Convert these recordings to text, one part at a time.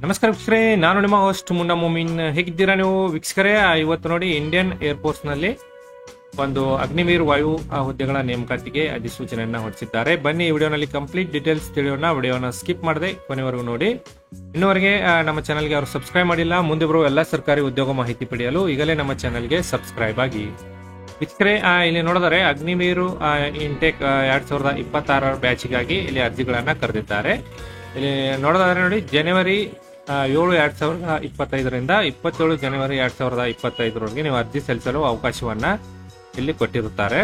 ನಮಸ್ಕಾರ ವೀಕ್ಷಕರೇ, ನಾನು ನಿಮ್ಮ ಹೋಸ್ಟ್ ಮುನ್ನಾ ಮೊಮಿನ್. ಹೇಗಿದ್ದೀರಾ ನೀವು ವೀಕ್ಷಕರೇ? ಇವತ್ತು ನೋಡಿ, ಇಂಡಿಯನ್ ಏರ್ಫೋರ್ಸ್ ನಲ್ಲಿ ಒಂದು ಅಗ್ನಿವೀರ್ ವಾಯು ಹುದ್ದೆಗಳ ನೇಮಕಾತಿಗೆ ಅಧಿಸೂಚನೆಯನ್ನ ಹೊರಡಿಸಿದ್ದಾರೆ. ಬನ್ನಿ ಈ ವಿಡಿಯೋನಲ್ಲಿ ಕಂಪ್ಲೀಟ್ ಡೀಟೇಲ್ಸ್ ತಿಳಿಯೋಣ. ವಿಡಿಯೋನ ಸ್ಕಿಪ್ ಮಾಡದೆ ಕೊನೆವರೆಗೂ ನೋಡಿ. ಇನ್ನುವರೆಗೆ ನಮ್ಮ ಚಾನಲ್ಗೆ ಅವರು ಸಬ್ಸ್ಕ್ರೈಬ್ ಮಾಡಿಲ್ಲ, ಮುಂದೆ ಬರುವ ಎಲ್ಲ ಸರ್ಕಾರಿ ಉದ್ಯೋಗ ಮಾಹಿತಿ ಪಡೆಯಲು ಈಗಲೇ ನಮ್ಮ ಚಾನಲ್ಗೆ ಸಬ್ಸ್ಕ್ರೈಬ್ ಆಗಿ. ವೀಕ್ಷಕರೇ, ಇಲ್ಲಿ ನೋಡಿದರೆ ಅಗ್ನಿವೀರು ಇಂಟೇಕ್ 2026 ಬ್ಯಾಚ್ಗಾಗಿ ಇಲ್ಲಿ ಅರ್ಜಿಗಳನ್ನ ಕರೆದಿದ್ದಾರೆ. ಇಲ್ಲಿ ನೋಡೋದಾದ್ರೆ ನೋಡಿ, ಜನವರಿ 7, 2025ರಿಂದ 27 ಜನವರಿ 2025ರವರೆಗೆ ನೀವು ಅರ್ಜಿ ಸಲ್ಲಿಸಲು ಅವಕಾಶವನ್ನ ಇಲ್ಲಿ ಕೊಟ್ಟಿರುತ್ತಾರೆ.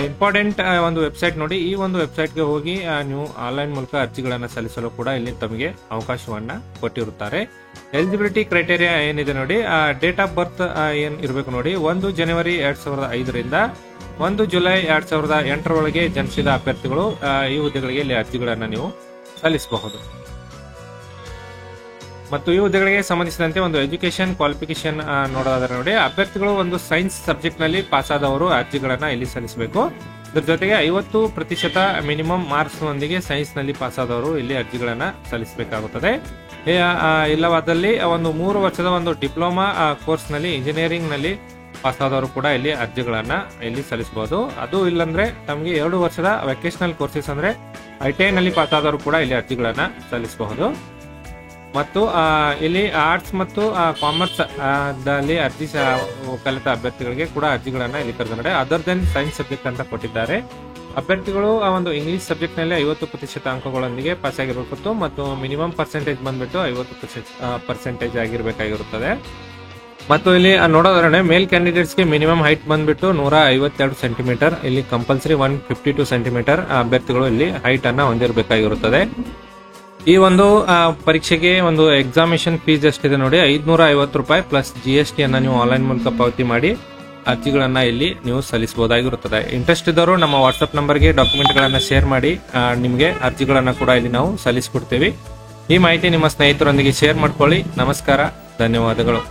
ಇಂಪಾರ್ಟೆಂಟ್ ಒಂದು ವೆಬ್ಸೈಟ್ ನೋಡಿ, ಈ ಒಂದು ವೆಬ್ಸೈಟ್ಗೆ ಹೋಗಿ ನೀವು ಆನ್ಲೈನ್ ಮೂಲಕ ಅರ್ಜಿಗಳನ್ನ ಸಲ್ಲಿಸಲು ಕೂಡ ಇಲ್ಲಿ ತಮಗೆ ಅವಕಾಶವನ್ನ ಕೊಟ್ಟಿರುತ್ತಾರೆ. ಎಲಿಜಿಬಿಲಿಟಿ ಕ್ರೈಟೇರಿಯಾ ಏನಿದೆ ನೋಡಿ, ಡೇಟ್ ಆಫ್ ಬರ್ತ್ ಏನ್ ಇರಬೇಕು ನೋಡಿ, 1 ಜನವರಿ 2005ರಿಂದ 1 ಜುಲೈ 2008ರೊಳಗೆ ಜನಿಸಿದ ಅಭ್ಯರ್ಥಿಗಳು ಈ ಹುದ್ದೆಗಳಿಗೆ ಇಲ್ಲಿ ಅರ್ಜಿಗಳನ್ನ ನೀವು ಸಲ್ಲಿಸಬಹುದು. ಮತ್ತು ಈ ಹುದ್ದೆಗಳಿಗೆ ಸಂಬಂಧಿಸಿದಂತೆ ಒಂದು ಎಜುಕೇಶನ್ ಕ್ವಾಲಿಫಿಕೇಶನ್ ನೋಡೋದಾದ್ರೆ ನೋಡಿ, ಅಭ್ಯರ್ಥಿಗಳು ಒಂದು ಸೈನ್ಸ್ ಸಬ್ಜೆಕ್ಟ್ ನಲ್ಲಿ ಪಾಸ್ ಆದವರು ಅರ್ಜಿಗಳನ್ನ ಇಲ್ಲಿ ಸಲ್ಲಿಸಬೇಕು. ಇದ್ರ ಜೊತೆಗೆ 50% ಮಿನಿಮಮ್ ಮಾರ್ಕ್ಸ್ ನೊಂದಿಗೆ ಸೈನ್ಸ್ ನಲ್ಲಿ ಪಾಸ್ ಆದವರು ಇಲ್ಲಿ ಅರ್ಜಿಗಳನ್ನ ಸಲ್ಲಿಸಬೇಕಾಗುತ್ತದೆ. ಇಲ್ಲವಾದಲ್ಲಿ ಒಂದು 3 ವರ್ಷದ ಒಂದು ಡಿಪ್ಲೊಮಾ ಕೋರ್ಸ್ ನಲ್ಲಿ ಇಂಜಿನಿಯರಿಂಗ್ ನಲ್ಲಿ ಪಾಸ್ ಆದವರು ಕೂಡ ಇಲ್ಲಿ ಅರ್ಜಿಗಳನ್ನ ಇಲ್ಲಿ ಸಲ್ಲಿಸಬಹುದು. ಅದು ಇಲ್ಲಂದ್ರೆ ತಮಗೆ 2 ವರ್ಷದ ವೆಕೇಶನಲ್ ಕೋರ್ಸಸ್ ಅಂದ್ರೆ ITI ನಲ್ಲಿ ಪಾಸ್ ಆದವರು ಕೂಡ ಇಲ್ಲಿ ಅರ್ಜಿಗಳನ್ನ ಸಲ್ಲಿಸಬಹುದು. ಮತ್ತು ಇಲ್ಲಿ ಆರ್ಟ್ಸ್ ಮತ್ತು ಕಾಮರ್ಸ್ ದಲ್ಲಿ ಅರ್ಜಿ ಕಲಿತ ಅಭ್ಯರ್ಥಿಗಳಿಗೆ ಕೂಡ ಅರ್ಜಿಗಳನ್ನ ಇಲ್ಲಿ ಕರೆದಿದ್ದಾರೆ. ಅದರ್ ದೆನ್ ಸೈನ್ಸ್ ಸಬ್ಜೆಕ್ಟ್ ಅಂತ ಕೊಟ್ಟಿದ್ದಾರೆ. ಅಭ್ಯರ್ಥಿಗಳು ಒಂದು ಇಂಗ್ಲಿಷ್ ಸಬ್ಜೆಕ್ಟ್ ನಲ್ಲಿ 50% ಅಂಕಗಳೊಂದಿಗೆ ಪಾಸ್ ಆಗಿರಬೇಕು ಮತ್ತು ಮಿನಿಮಮ್ ಪರ್ಸೆಂಟೇಜ್ ಬಂದ್ಬಿಟ್ಟು 50% ಆಗಿರಬೇಕಾಗಿರುತ್ತದೆ. ಮತ್ತು ಇಲ್ಲಿ ನೋಡೋದಾದ್ರೆ ಮೇಲ್ ಕ್ಯಾಂಡಿಡೇಟ್ಸ್ ಗೆ ಮಿನಿಮಮ್ ಹೈಟ್ ಬಂದ್ಬಿಟ್ಟು 152 ಸೆಂಟಿಮೀಟರ್, ಇಲ್ಲಿ ಕಂಪಲ್ಸರಿ 152 ಸೆಂಟಿಮೀಟರ್ ಅಭ್ಯರ್ಥಿಗಳು ಇಲ್ಲಿ ಹೈಟ್ ಅನ್ನ ಹೊಂದಿರಬೇಕಾಗಿರುತ್ತದೆ. ಈ ಒಂದು ಪರೀಕ್ಷೆಗೆ ಒಂದು ಎಕ್ಸಾಮಿನೇಷನ್ ಫೀಸ್ ಎಷ್ಟಿದೆ ನೋಡಿ, 550 ರೂಪಾಯಿ ಪ್ಲಸ್ GST ಅನ್ನ ನೀವು ಆನ್ಲೈನ್ ಮೂಲಕ ಪಾವತಿ ಮಾಡಿ ಅರ್ಜಿಗಳನ್ನ ಇಲ್ಲಿ ನೀವು ಸಲ್ಲಿಸಬಹುದಾಗಿರುತ್ತದೆ. ಇಂಟ್ರೆಸ್ಟ್ ಇದ್ದವರು ನಮ್ಮ ವಾಟ್ಸ್ಆಪ್ ನಂಬರ್ಗೆ ಡಾಕ್ಯುಮೆಂಟ್ ಗಳನ್ನ ಶೇರ್ ಮಾಡಿ ನಿಮಗೆ ಅರ್ಜಿಗಳನ್ನ ಕೂಡ ಇಲ್ಲಿ ನಾವು ಸಲ್ಲಿಸಿಕೊಡ್ತೇವೆ. ಈ ಮಾಹಿತಿ ನಿಮ್ಮ ಸ್ನೇಹಿತರೊಂದಿಗೆ ಶೇರ್ ಮಾಡ್ಕೊಳ್ಳಿ. ನಮಸ್ಕಾರ, ಧನ್ಯವಾದಗಳು.